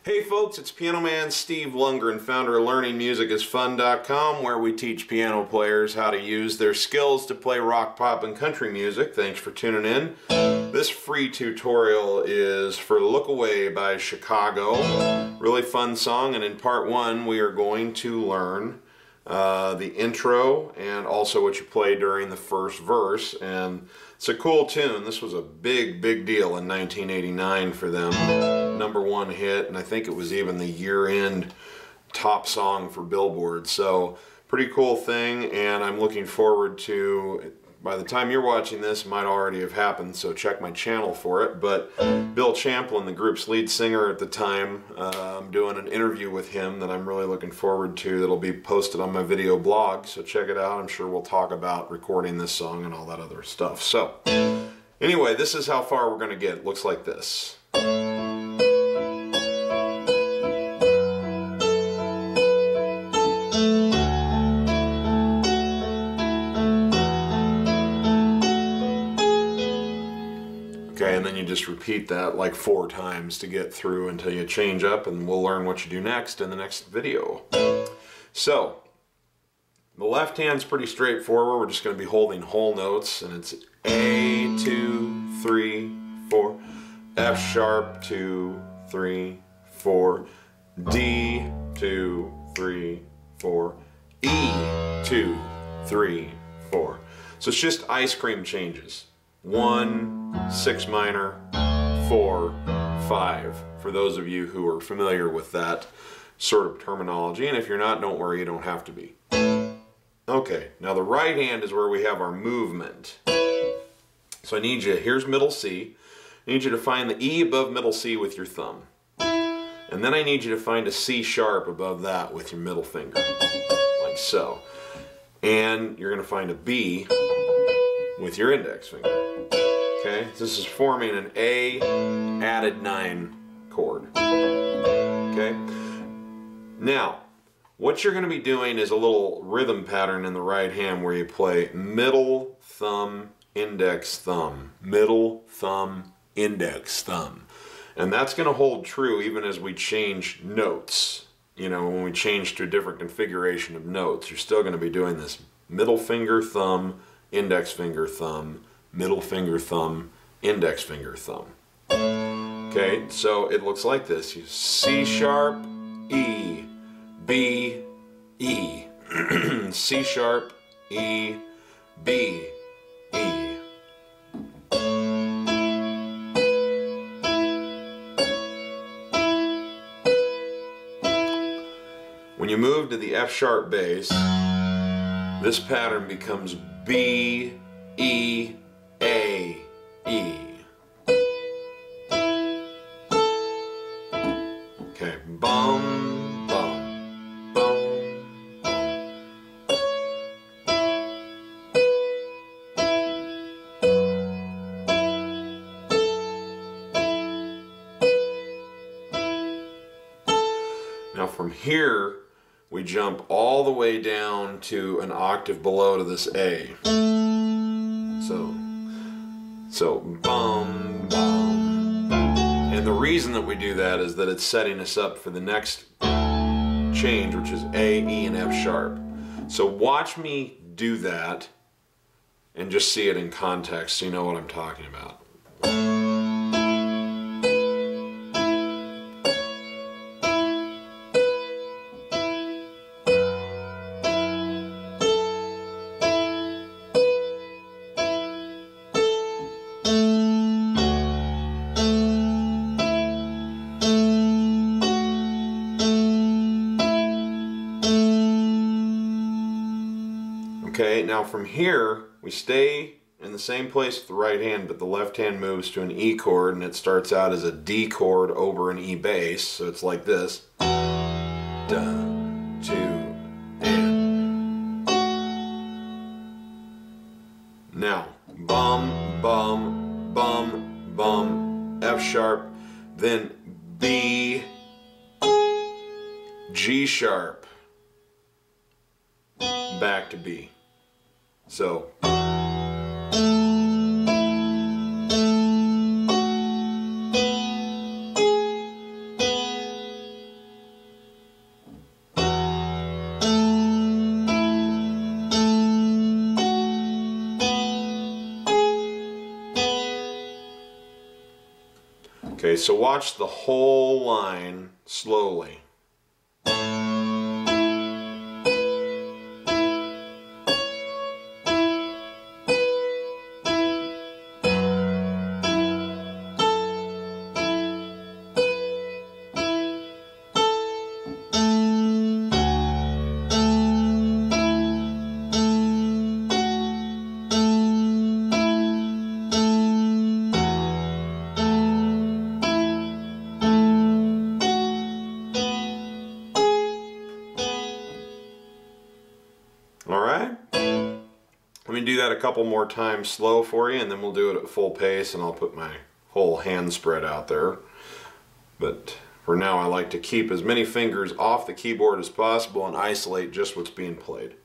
Hey folks, it's Piano Man Steve Lungrin, founder of LearningMusicIsFun.com, where we teach piano players how to use their skills to play rock, pop, and country music. Thanks for tuning in. This free tutorial is for Lookaway by Chicago. Really fun song, and in part one we are going to learn the intro and also what you play during the first verse. And it's a cool tune. This was a big deal in 1989 for them. #1 hit, and I think it was even the year-end top song for Billboard. So pretty cool thing, and I'm looking forward to, by the time you're watching this, it might already have happened, so check my channel for it. But Bill Champlin, the group's lead singer at the time, I'm doing an interview with him that I'm really looking forward to that'll be posted on my video blog, so check it out. I'm sure we'll talk about recording this song and all that other stuff. So anyway, this is how far we're going to get. It looks like this. Okay, and then you just repeat that like 4 times to get through until you change up, and we'll learn what you do next in the next video. So, the left hand's pretty straightforward. We're just going to be holding whole notes, and it's A, 2, 3, 4, F sharp, 2, 3, 4, D, 2, 3, 4, E, 2, 3, 4. So it's just ice cream changes. 1, 6 minor, 4, 5, for those of you who are familiar with that sort of terminology, and if you're not, don't worry, you don't have to be. Okay, now the right hand is where we have our movement. So I need you, here's middle C, I need you to find the E above middle C with your thumb. And then I need you to find a C sharp above that with your middle finger, like so. And you're going to find a B with your index finger. Okay, this is forming an A added 9 chord. Okay, now what you're going to be doing is a little rhythm pattern in the right hand where you play middle, thumb, index, thumb, middle, thumb, index, thumb. And that's going to hold true even as we change notes. You know, when we change to a different configuration of notes, you're still going to be doing this middle finger, thumb, index finger, thumb, middle finger, thumb, index finger, thumb. Okay, so it looks like this. You C sharp, E, B, E. C sharp, E, B, E. When you move to the F sharp bass, this pattern becomes B, E, A, E. Okay, bum, bum, bum, bum. Now from here, we jump all the way down to an octave below to this A. So bum, bum. And the reason that we do that is that it's setting us up for the next change, which is A, E, and F sharp. So watch me do that and just see it in context so you know what I'm talking about. Okay, now from here, we stay in the same place with the right hand, but the left hand moves to an E chord, and it starts out as a D chord over an E bass, so it's like this. 1, 2, and. Now, bum, bum, bum, bum, F sharp, then B, G sharp, back to B. So Okay, so watch the whole line slowly. Alright, let me do that a couple more times slow for you, and then we'll do it at full pace, and I'll put my whole hand spread out there. But for now, I like to keep as many fingers off the keyboard as possible and isolate just what's being played.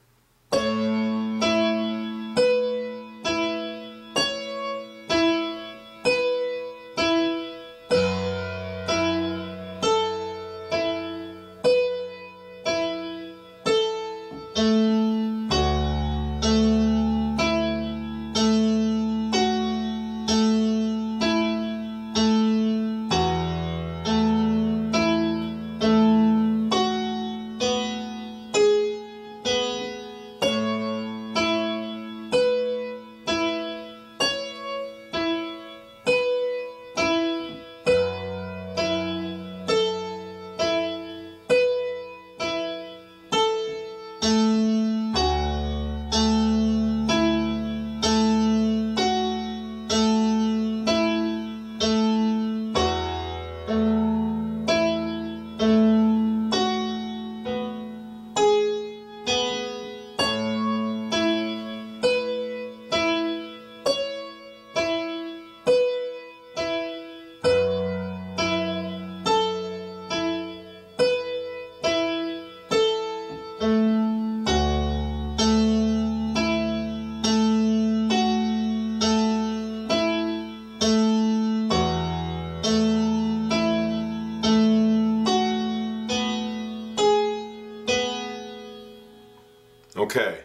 Okay,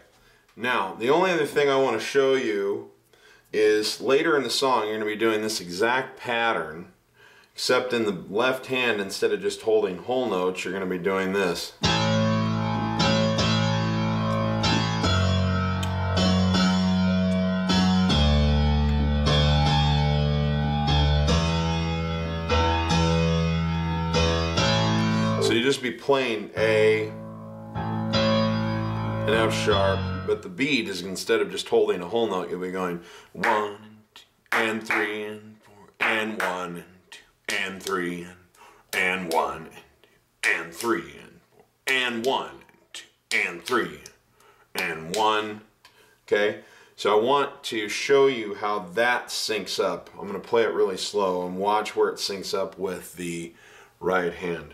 now the only other thing I want to show you is later in the song you're going to be doing this exact pattern, except in the left hand, instead of just holding whole notes, you're going to be doing this. So you just be playing A, an F sharp, but the beat is, instead of just holding a whole note, you'll be going 1 and 3 and 4 and 1 and 2 and 3 and 1 and 3 and 4 and 1 and 2 and 3 and 1. Okay, so I want to show you how that syncs up. I'm going to play it really slow and watch where it syncs up with the right hand.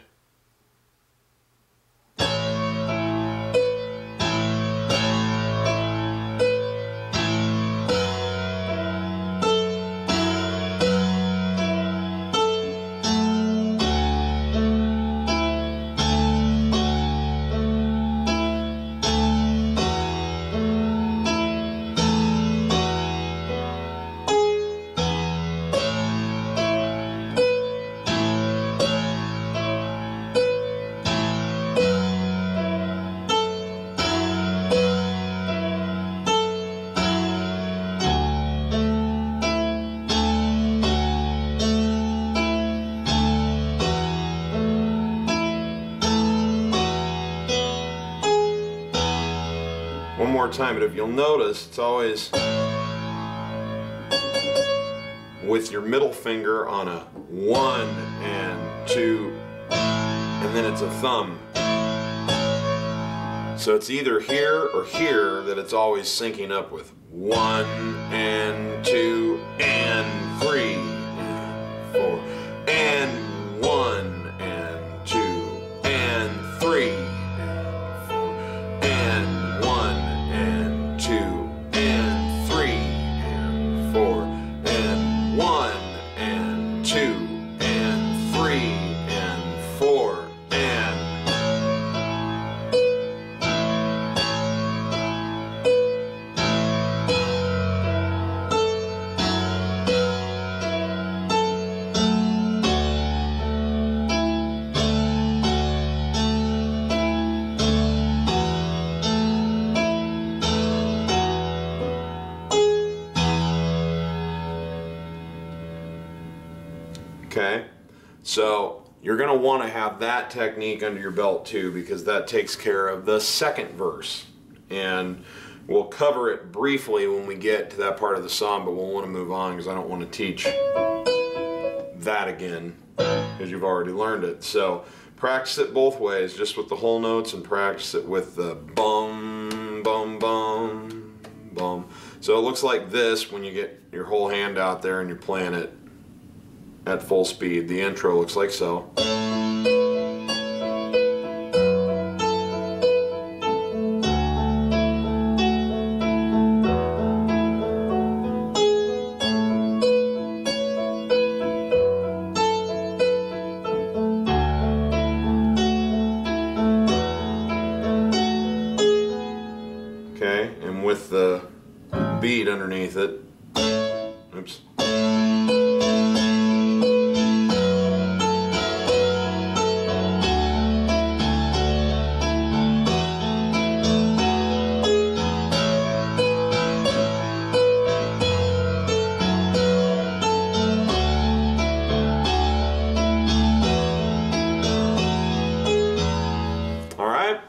One more time, but if you'll notice, it's always with your middle finger on a 1 and 2, and then it's a thumb. So it's either here or here that it's always syncing up with 1 and 2 and 3 and 4 and 1 and 2 and 3 and 4 and 1 and 2 and 3 and 4 and 1 and 2 and 3 and 4 and Okay, so you're going to want to have that technique under your belt too, because that takes care of the second verse. And we'll cover it briefly when we get to that part of the song, but we'll want to move on because I don't want to teach that again because you've already learned it. So practice it both ways, just with the whole notes, and practice it with the bum, bum, bum, bum. So it looks like this when you get your whole hand out there and you're playing it at full speed. The intro looks like so. Okay, and with the beat underneath it. Oops.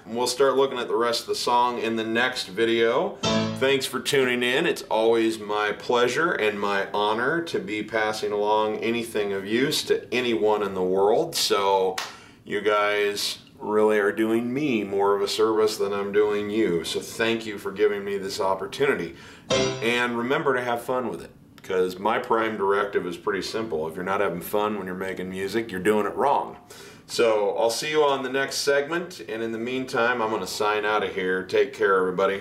We'll start looking at the rest of the song in the next video. Thanks for tuning in. It's always my pleasure and my honor to be passing along anything of use to anyone in the world. So you guys really are doing me more of a service than I'm doing you. So thank you for giving me this opportunity. And remember to have fun with it, because my prime directive is pretty simple. If you're not having fun when you're making music, you're doing it wrong. So I'll see you on the next segment, and in the meantime, I'm going to sign out of here. Take care, everybody.